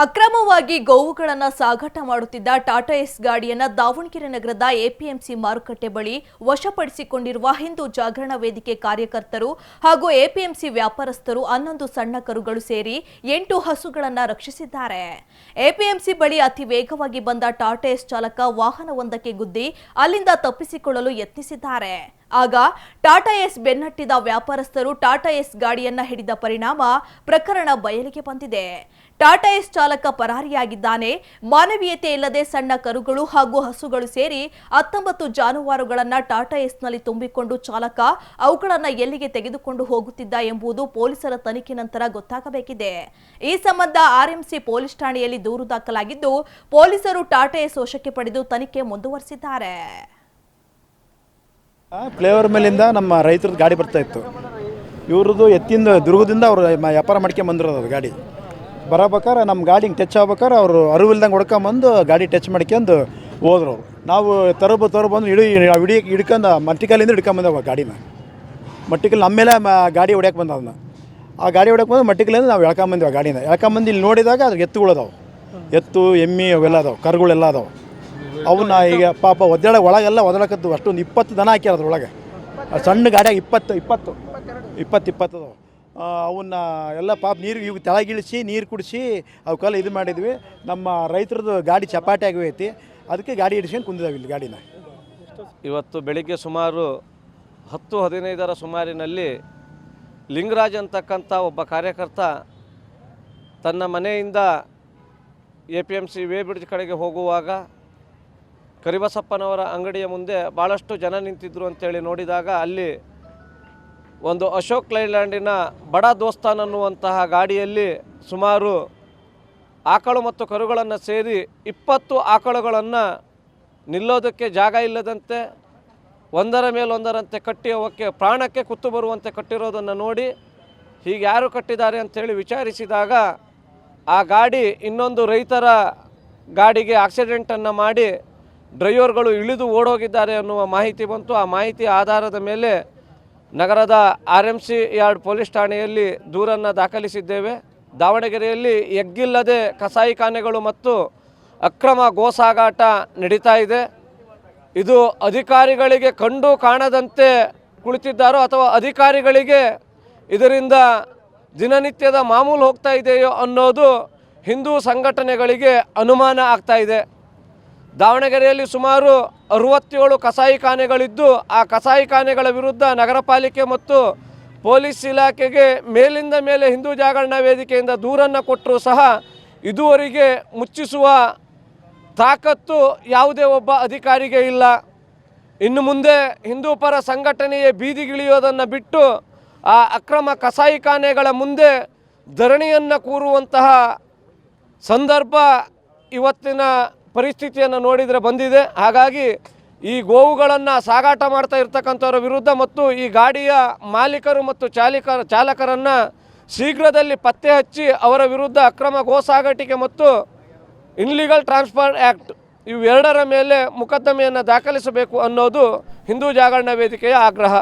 ಅಕ್ರಮವಾಗಿ ಗೋವುಗಳನ್ನು ಸಾಗಾಟ ಮಾಡುತ್ತಿದ್ದ ಟಾಟಾ ಏಸ್ ಗಾಡಿಯನ್ನು ದಾವಣಗೆರೆ ನಗರದ ಎಪಿಎಂಸಿ ಮಾರುಕಟ್ಟೆ ಬಳಿ ವಶಪಡಿಸಿಕೊಂಡಿರುವ ಹಿಂದೂ ಜಾಗರಣ ವೇದಿಕೆ ಕಾರ್ಯಕರ್ತರು ಹಾಗೂ ಎಪಿಎಂಸಿ ವ್ಯಾಪಾರಸ್ಥರು 11 ಸಣ್ಣ ಕರುಗಳು ಸೇರಿ 8 ಹಸುಗಳನ್ನು ರಕ್ಷಿಸಿದ್ದಾರೆ. ಎಪಿಎಂಸಿ ಬಳಿ ಅತಿ ವೇಗವಾಗಿ ಬಂದ ಟಾಟಾ ಏಸ್ ಚಾಲಕ ವಾಹನವೊಂದಕ್ಕೆ ಗುದ್ದಿ ಅಲ್ಲಿಂದ ತಪ್ಪಿಸಿಕೊಳ್ಳಲು ಯತ್ನಿಸಿದ್ದಾರೆ. ಆಗ ಟಾಟಾ ಏಸ್ ಬೆನ್ನಟ್ಟಿದ ವ್ಯಾಪಾರಸ್ಥರು ಟಾಟಾ ಏಸ್ ಗಾಡಿಯನ್ನ ಹಿಡಿದ ಪರಿಣಾಮ ಪ್ರಕರಣ ಬಯಲಿಗೆ ಬಂದಿದೆ. ಟಾಟಾ ಏಸ್ ಚಾಲಕ ಪರಾರಿಯಾಗಿದ್ದಾನೆ. ಮಾನವೀಯತೆ ಇಲ್ಲದೆ ಸಣ್ಣ ಕರುಗಳು ಹಾಗೂ ಹಸುಗಳು ಸೇರಿ 19 ಜಾನುವಾರುಗಳನ್ನು ಟಾಟಾ ಏಸ್ನಲ್ಲಿ ತುಂಬಿಕೊಂಡು ಚಾಲಕ ಅವುಗಳನ್ನು ಎಲ್ಲಿಗೆ ತೆಗೆದುಕೊಂಡು ಹೋಗುತ್ತಿದ್ದ ಎಂಬುದು ಪೊಲೀಸರ ತನಿಖೆ ನಂತರ ಗೊತ್ತಾಗಬೇಕಿದೆ. ಈ ಸಂಬಂಧ ಆರ್ಎಂಸಿ ಪೊಲೀಸ್ ಠಾಣೆಯಲ್ಲಿ ದೂರು ದಾಖಲಾಗಿದ್ದು ಪೊಲೀಸರು ಟಾಟಾ ಏಸ್ ವಶಕ್ಕೆ ಪಡೆದು ತನಿಖೆ ಮುಂದುವರಿಸಿದ್ದಾರೆ. ಫ್ಲೇವರ್ ಮೇಲಿಂದ ನಮ್ಮ ರೈತರದ್ದು ಗಾಡಿ ಬರ್ತಾ ಇತ್ತು. ಇವ್ರದ್ದು ಎತ್ತಿಂದ ದುರ್ಗದಿಂದ ಅವರು ವ್ಯಾಪಾರ ಮಾಡ್ಕೊಂಡು ಬಂದಿರೋದು. ಅದು ಗಾಡಿ ಬರಬೇಕಾರೆ ನಮ್ಮ ಗಾಡಿ ಟಚ್ ಆಗ್ಬೇಕಾರೆ ಅವರು ಅರಿವಿಲ್ದಂಗೆ ಹೊಡ್ಕೊಂಬಂದು ಗಾಡಿ ಟಚ್ ಮಾಡ್ಕೊಂಡು ಹೋದ್ರು. ಅವರು ನಾವು ತರಬಂದು ಹಿಡ್ಕೊಂಡು ಮಟ್ಟಿಕಲ್ಲಿಂದ ಹಿಡ್ಕೊಂಬಂದವ ಗಾಡಿನ. ಮಟ್ಟಿಕಲ್ ನಮ್ಮ ಮೇಲೆ ಗಾಡಿ ಹೊಡ್ಯಕ್ಕೆ ಬಂದ. ಅದನ್ನ ಆ ಗಾಡಿ ಹೊಡ್ಯಕ್ಕೆ ಬಂದು ಮಟ್ಟಿಕಲ್ಲಿಂದ ನಾವು ಎಳ್ಕೊಂಬಂದಿವಿ. ಆ ಗಾಡಿನ ಎಳ್ಕೊಂಬಂದು ಇಲ್ಲಿ ನೋಡಿದಾಗ ಅದ್ರ ಎತ್ತುಗಳದಾವೆ, ಎತ್ತು ಎಮ್ಮೆ ಅವೆಲ್ಲ ಅದಾವೆ, ಕರುಗಳೆಲ್ಲ ಅದಾವೆ. ಅವನ್ನ ಈಗ ಪಾಪ ಒಳಗೆಲ್ಲ ಒದಳಕದ್ದು ಅಷ್ಟೊಂದು 20 ದನ ಹಾಕ್ಯಾರ ಅದ್ರೊಳಗೆ. ಸಣ್ಣ ಗಾಡಿಯಾಗ 20 ಅದಾವೆ. ಅವನ್ನ ಎಲ್ಲ ಪಾಪ ನೀರು ಇವು ತೆಳಗಿಳಿಸಿ ನೀರು ಕುಡಿಸಿ ಅವಕ್ಕೆಲ್ಲ ಇದು ಮಾಡಿದ್ವಿ. ನಮ್ಮ ರೈತರದ್ದು ಗಾಡಿ ಚಪಾಟಿ ಆಗೈತಿ, ಅದಕ್ಕೆ ಗಾಡಿ ಹಿಡಿಸ್ಕೊಂಡು ಕುಂದಿದ್ದಾವೆ ಇಲ್ಲಿ ಗಾಡಿನ. ಇವತ್ತು ಬೆಳಿಗ್ಗೆ ಸುಮಾರು 10-15 ಸುಮಾರಿನಲ್ಲಿ ಲಿಂಗರಾಜ್ ಅಂತಕ್ಕಂಥ ಒಬ್ಬ ಕಾರ್ಯಕರ್ತ ತನ್ನ ಮನೆಯಿಂದ APMC ವೇ ಬ್ರಿಡ್ಜ್ ಕಡೆಗೆ ಹೋಗುವಾಗ ಕರಿಬಸಪ್ಪನವರ ಅಂಗಡಿಯ ಮುಂದೆ ಭಾಳಷ್ಟು ಜನ ನಿಂತಿದ್ದರು ಅಂತೇಳಿ ನೋಡಿದಾಗ ಅಲ್ಲಿ ಒಂದು ಅಶೋಕ್ ಲೈಲ್ಯಾಂಡಿನ ಬಡ ದೋಸ್ತಾನ್ ಅನ್ನುವಂತಹ ಗಾಡಿಯಲ್ಲಿ ಸುಮಾರು ಆಕಳು ಮತ್ತು ಕರುಗಳನ್ನು ಸೇರಿ 20 ಆಕಳುಗಳನ್ನು ನಿಲ್ಲೋದಕ್ಕೆ ಜಾಗ ಇಲ್ಲದಂತೆ ಒಂದರ ಮೇಲೊಂದರಂತೆ ಕಟ್ಟಿ ಅವಕ್ಕೆ ಪ್ರಾಣಕ್ಕೆ ಕುತ್ತು ಬರುವಂತೆ ಕಟ್ಟಿರೋದನ್ನು ನೋಡಿ ಹೀಗೆ ಯಾರು ಕಟ್ಟಿದ್ದಾರೆ ಅಂಥೇಳಿ ವಿಚಾರಿಸಿದಾಗ ಆ ಗಾಡಿ ಇನ್ನೊಂದು ರೈತರ ಗಾಡಿಗೆ ಆಕ್ಸಿಡೆಂಟನ್ನು ಮಾಡಿ ಡ್ರೈವರ್ಗಳು ಇಳಿದು ಓಡೋಗಿದ್ದಾರೆ ಅನ್ನುವ ಮಾಹಿತಿ ಬಂತು. ಆ ಮಾಹಿತಿ ಆಧಾರದ ಮೇಲೆ ನಗರದ RMC ಯಾರ್ಡ್ ಪೊಲೀಸ್ ಠಾಣೆಯಲ್ಲಿ ದೂರನ್ನು ದಾಖಲಿಸಿದ್ದೇವೆ. ದಾವಣಗೆರೆಯಲ್ಲಿ ಎಗ್ಗಿಲ್ಲದೆ ಕಸಾಯಿಖಾನೆಗಳು ಮತ್ತು ಅಕ್ರಮ ಗೋಸಾಗಾಟ ನಡೀತಾ ಇದೆ. ಇದು ಅಧಿಕಾರಿಗಳಿಗೆ ಕಂಡು ಕಾಣದಂತೆ ಕುಳಿತಿದ್ದಾರೋ ಅಥವಾ ಅಧಿಕಾರಿಗಳಿಗೆ ಇದರಿಂದ ದಿನನಿತ್ಯದ ಮಾಮೂಲು ಹೋಗ್ತಾ ಇದೆಯೋ ಅನ್ನೋದು ಹಿಂದೂ ಸಂಘಟನೆಗಳಿಗೆ ಅನುಮಾನ ಆಗ್ತಾ ಇದೆ. ದಾವಣಗೆರೆಯಲ್ಲಿ ಸುಮಾರು 67 ಕಸಾಯಿಖಾನೆಗಳಿದ್ದು ಆ ಕಸಾಯಿಖಾನೆಗಳ ವಿರುದ್ಧ ನಗರ ಪಾಲಿಕೆ ಮತ್ತು ಪೊಲೀಸ್ ಇಲಾಖೆಗೆ ಮೇಲಿಂದ ಮೇಲೆ ಹಿಂದೂ ಜಾಗರಣ ವೇದಿಕೆಯಿಂದ ದೂರನ್ನು ಕೊಟ್ಟರೂ ಸಹ ಇದುವರೆಗೆ ಮುಚ್ಚಿಸುವ ತಾಕತ್ತು ಯಾವುದೇ ಒಬ್ಬ ಅಧಿಕಾರಿಗೆ ಇಲ್ಲ. ಇನ್ನು ಮುಂದೆ ಹಿಂದೂ ಪರ ಸಂಘಟನೆಯೇ ಬೀದಿಗಿಳಿಯೋದನ್ನು ಬಿಟ್ಟು ಆ ಅಕ್ರಮ ಕಸಾಯಿಖಾನೆಗಳ ಮುಂದೆ ಧರಣಿಯನ್ನು ಕೂರುವಂತಹ ಸಂದರ್ಭ ಇವತ್ತಿನ ಪರಿಸ್ಥಿತಿಯನ್ನು ನೋಡಿದರೆ ಬಂದಿದೆ. ಹಾಗಾಗಿ ಈ ಗೋವುಗಳನ್ನು ಸಾಗಾಟ ಮಾಡ್ತಾ ಇರ್ತಕ್ಕಂಥವ್ರ ವಿರುದ್ಧ ಮತ್ತು ಈ ಗಾಡಿಯ ಮಾಲೀಕರು ಮತ್ತು ಚಾಲಕರನ್ನು ಶೀಘ್ರದಲ್ಲಿ ಪತ್ತೆ ಹಚ್ಚಿ ಅವರ ವಿರುದ್ಧ ಅಕ್ರಮ ಗೋಸಾಗಾಟಿಕೆ ಮತ್ತು ಇನ್ಲೀಗಲ್ ಟ್ರಾನ್ಸ್ಫರ್ ಆ್ಯಕ್ಟ್ ಇವೆರಡರ ಮೇಲೆ ಮೊಕದ್ದಮೆಯನ್ನು ದಾಖಲಿಸಬೇಕು ಅನ್ನೋದು ಹಿಂದೂ ಜಾಗರಣ ವೇದಿಕೆಯ ಆಗ್ರಹ.